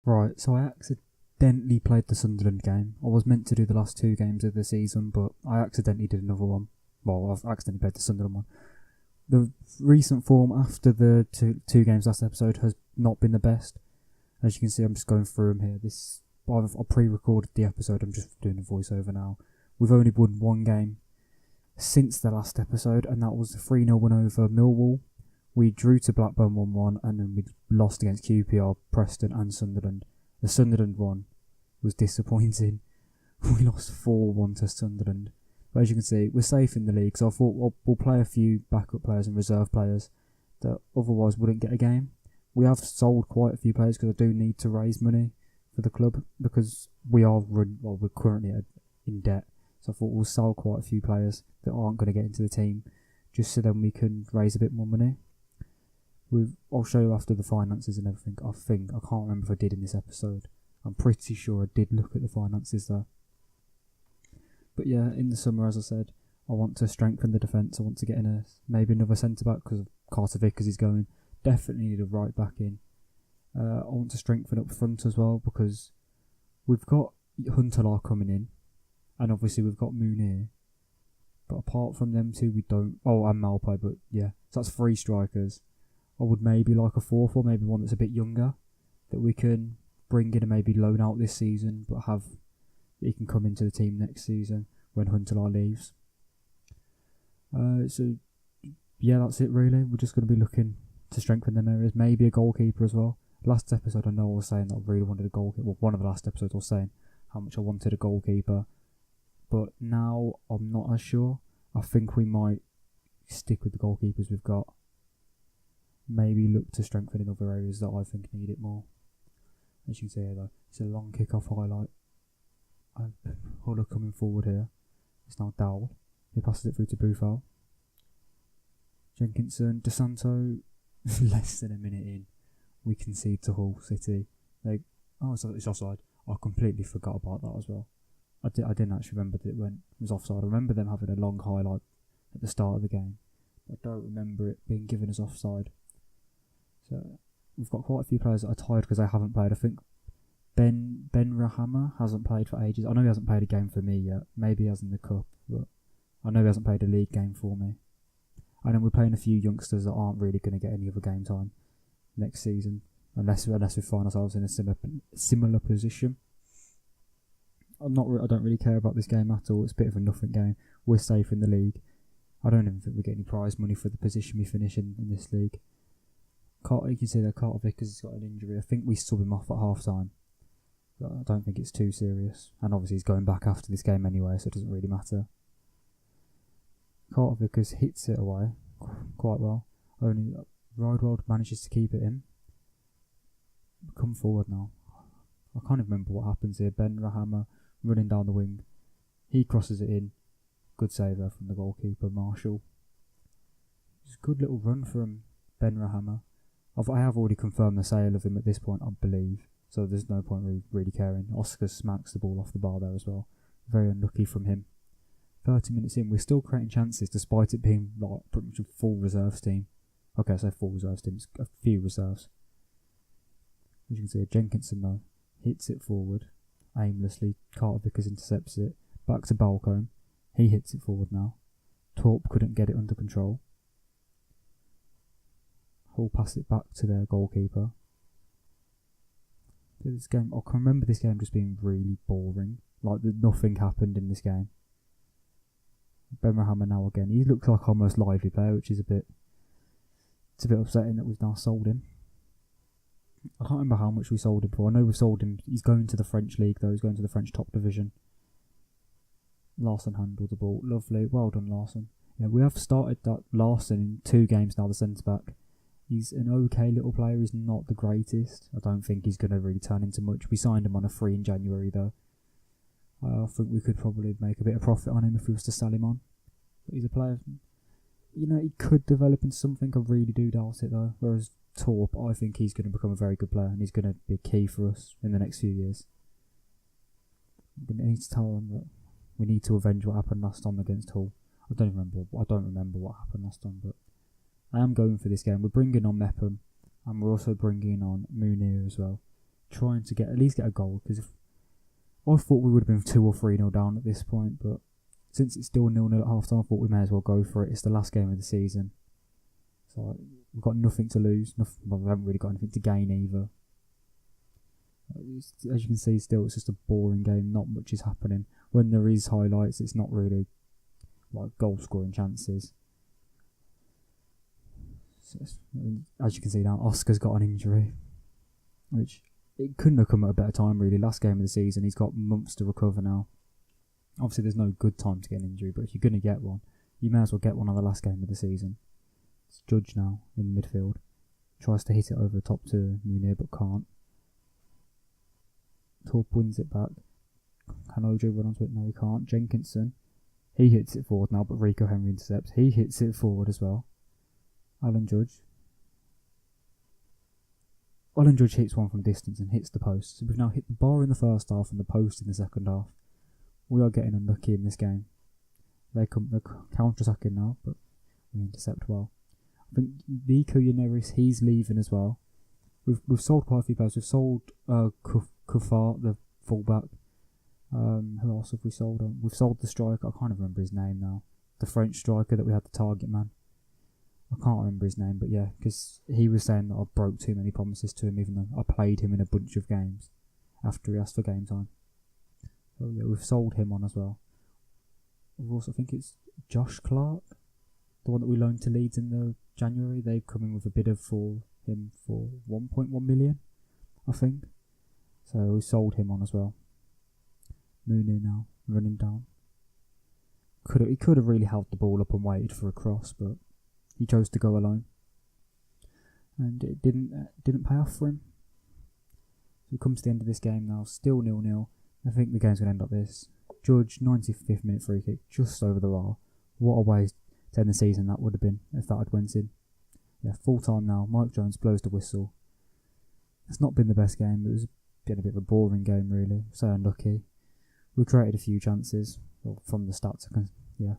Right, so I accidentally played the Sunderland game. I was meant to do the last 2 games of the season, but I accidentally did another one. Well, I've accidentally played the Sunderland one. The recent form after the two games last episode has not been the best. As you can see, I'm just going through them here. I pre-recorded the episode, I'm just doing a voiceover now. We've only won 1 game since the last episode, and that was the 3-0 win over Millwall. We drew to Blackburn 1-1, and then we lost against QPR, Preston and Sunderland. The Sunderland one was disappointing. We lost 4-1 to Sunderland. But as you can see, we're safe in the league, so I thought we'll play a few backup players and reserve players that otherwise wouldn't get a game. We have sold quite a few players because I do need to raise money for the club because we're currently in debt. So I thought we'll sell quite a few players that aren't going to get into the team just so then we can raise a bit more money. I'll show you after the finances and everything. I can't remember if I did in this episode. I'm pretty sure I did look at the finances though. But yeah, in the summer, as I said, I want to strengthen the defence. I want to get in maybe another centre back because Carter Vickers is going. Definitely need a right back in. I want to strengthen up front as well because we've got Huntelaar coming in, and obviously we've got Munir. But apart from them two, we don't. Oh, and Malpai, but yeah, so that's 3 strikers. I would maybe like a 4th, or maybe one that's a bit younger that we can bring in and maybe loan out this season, but have he can come into the team next season when Huntelaar leaves. So yeah, that's it really. We're just going to be looking to strengthen them areas. Maybe a goalkeeper as well. Last episode, I know I was saying that I really wanted a goalkeeper. Well, one of the last episodes I was saying how much I wanted a goalkeeper, but now I'm not as sure. I think we might stick with the goalkeepers we've got. Maybe look to strengthen in other areas that I think need it more. As you can see here though, it's a long kick-off highlight. Huller coming forward here. It's now Dowell. He passes it through to Buffal. Jenkinson, DeSanto, less than a minute in, we concede to Hull City. It's offside. I completely forgot about that as well. I didn't actually remember that it was offside. I remember them having a long highlight at the start of the game. I don't remember it being given as offside. So we've got quite a few players that are tired because they haven't played. I think Ben Rahama hasn't played for ages. I know he hasn't played a game for me yet. Maybe he has in the cup, but I know he hasn't played a league game for me. And then we're playing a few youngsters that aren't really going to get any other game time next season, unless we find ourselves in a similar position. I don't really care about this game at all. It's a bit of a nothing game. We're safe in the league. I don't even think we get any prize money for the position we finish in this league. You can see that Carter Vickers has got an injury. I think we sub him off at half time. But I don't think it's too serious. And obviously he's going back after this game anyway, so it doesn't really matter. Carter Vickers hits it away quite well. Only Rideworld manages to keep it in. Come forward now. I can't even remember what happens here. Ben Rahama running down the wing. He crosses it in. Good save there from the goalkeeper, Marshall. It's a good little run from Ben Rahama. I have already confirmed the sale of him at this point, I believe. So there's no point really caring. Oscar smacks the ball off the bar there as well. Very unlucky from him. 30 minutes in, we're still creating chances despite it being like pretty much a full reserves team. Okay, I say full reserves team, it's a few reserves. As you can see, Jenkinson though hits it forward aimlessly. Carter Vickers intercepts it. Back to Balcombe. He hits it forward now. Torp couldn't get it under control. Hull pass it back to their goalkeeper. This game, I can remember this game just being really boring. Like nothing happened in this game. Ben Rahama now again. He looks like our most lively player, which is a bit upsetting that we've now sold him. I can't remember how much we sold him for. I know we've sold him. He's going to the French league though. He's going to the French top division. Larson handled the ball. Lovely. Well done, Larson. Yeah, we have started that Larson in 2 games now, the centre-back. He's an okay little player. He's not the greatest. I don't think he's going to really turn into much. We signed him on a free in January though. I think we could probably make a bit of profit on him if we was to sell him on. But he's a player, he could develop into something. I really do doubt it though. Whereas Torp, I think he's going to become a very good player and he's going to be key for us in the next few years. I'm going to need to tell him that we need to avenge what happened last time against Hull. I don't remember what happened last time, but I am going for this game. We're bringing on Mepham and we're also bringing on Munir as well. trying to at least get a goal, because I thought we would have been 2 or 3-0 down at this point, but since it's still 0-0 at half time, I thought we may as well go for it. It's the last game of the season, so we've got nothing to lose. We haven't really got anything to gain either. As you can see, still it's just a boring game. Not much is happening. When there is highlights, it's not really like goal scoring chances. So, as you can see now, Oscar's got an injury, which it couldn't have come at a better time really. Last game of the season, he's got months to recover now. Obviously there's no good time to get an injury, but if you're going to get one, you may as well get one on the last game of the season. It's Judge now in the midfield. Tries to hit it over the top to Munir but can't. Torp wins it back. Can Ojo run onto it? No, he can't. Jenkinson, he hits it forward now, but Rico Henry intercepts. He hits it forward as well. Alan Judge hits one from distance and hits the post. So we've now hit the bar in the first half and the post in the second half. We are getting unlucky in this game. They're counter-attacking now, but we intercept well. I think Nico Yaneris, he's leaving as well. We've sold quite a few players. We've sold Kufar, the fullback. Who else have we sold on? We've sold the striker. I can't remember his name now. The French striker that we had, the target man. I can't remember his name, but yeah, because he was saying that I broke too many promises to him, even though I played him in a bunch of games after he asked for game time. So yeah, we've sold him on as well. We've also, I think it's Josh Clark, the one that we loaned to Leeds in the January. They've come in with a bidder for him for 1.1 million, I think. So we sold him on as well. Mooney now running down. He could have really held the ball up and waited for a cross, but he chose to go alone, and it didn't pay off for him. So we come to the end of this game now, still 0-0. I think the game's going to end like this. Judge, 95th minute free kick, just over the bar. What a way to end the season that would have been if that had went in. Yeah, full time now. Mike Jones blows the whistle. It's not been the best game. It was been a bit of a boring game really. So unlucky. We created a few chances. Well, from the stats, yeah.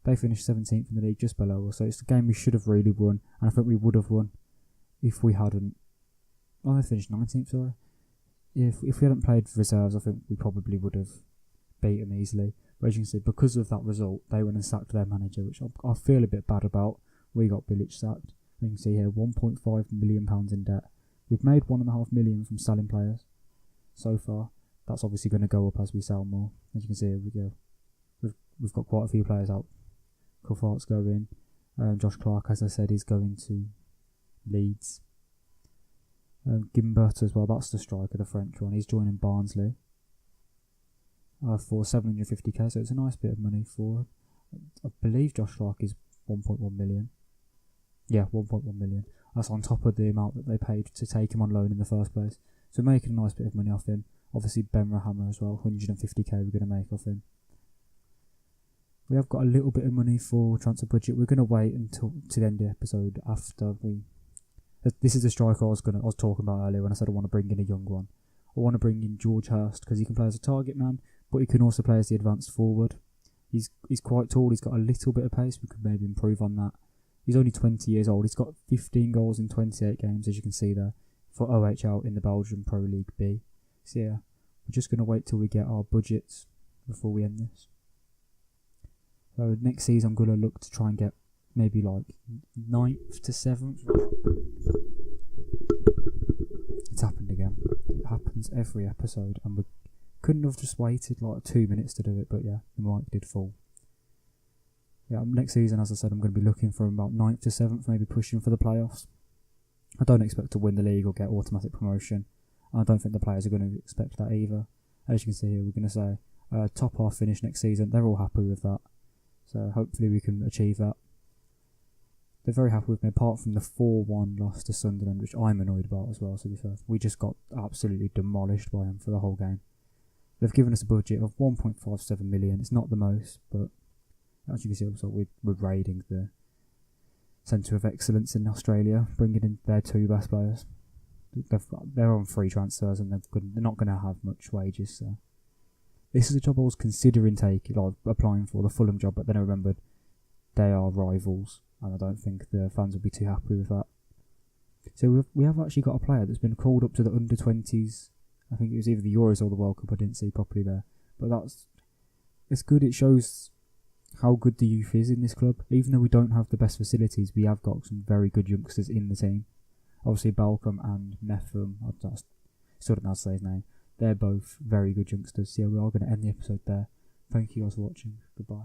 They finished 17th in the league, just below us. So it's the game we should have really won, and I think we would have won if we hadn't. Oh, they finished 19th, sorry. If we hadn't played reserves, I think we probably would have beat them easily. But as you can see, because of that result, they went and sacked their manager, which I feel a bit bad about. We got Bilic sacked. You can see here, £1.5 million in debt. We've made £1.5 million from selling players so far. That's obviously going to go up as we sell more. As you can see here, we've got quite a few players out. Cofart's going. Josh Clark, as I said, is going to Leeds. Gimbert as well, that's the striker, the French one. He's joining Barnsley for 750k, so it's a nice bit of money for. I believe Josh Clark is 1.1 million. Yeah, 1.1 million. That's on top of the amount that they paid to take him on loan in the first place. So making a nice bit of money off him. Obviously Ben Rahammer as well, 150k we're going to make off him. We have got a little bit of money for transfer budget. We're going to wait until to the end of the episode after we. This is the striker I was talking about earlier when I said I want to bring in a young one. I want to bring in George Hurst because he can play as a target man, but he can also play as the advanced forward. He's quite tall. He's got a little bit of pace. We could maybe improve on that. He's only 20 years old. He's got 15 goals in 28 games, as you can see there, for OHL in the Belgian Pro League B. So yeah, we're just going to wait till we get our budgets before we end this. So next season I'm going to look to try and get maybe like 9th to 7th. It's happened again. It happens every episode, and we couldn't have just waited like 2 minutes to do it, but yeah, the mic did fall. Yeah, next season, as I said, I'm going to be looking for about 9th to 7th, maybe pushing for the playoffs. I don't expect to win the league or get automatic promotion. I don't think the players are going to expect that either. As you can see here, we're going to say top half finish next season. They're all happy with that. So hopefully we can achieve that. They're very happy with me, apart from the 4-1 loss to Sunderland, which I'm annoyed about as well, to be fair. We just got absolutely demolished by them for the whole game. They've given us a budget of 1.57 million. It's not the most, but as you can see, also we're raiding the Centre of Excellence in Australia, bringing in their 2 best players. They're on free transfers and they're not going to have much wages. So this is a job I was considering applying for, the Fulham job, but then I remembered they are rivals, and I don't think the fans would be too happy with that. So we have actually got a player that's been called up to the under-20s. I think it was either the Euros or the World Cup. I didn't see properly there. But it's good. It shows how good the youth is in this club. Even though we don't have the best facilities, we have got some very good youngsters in the team. Obviously, Balcom and Metham, I still don't know how to say his name. They're both very good youngsters. So yeah, we are going to end the episode there. Thank you guys for watching. Goodbye.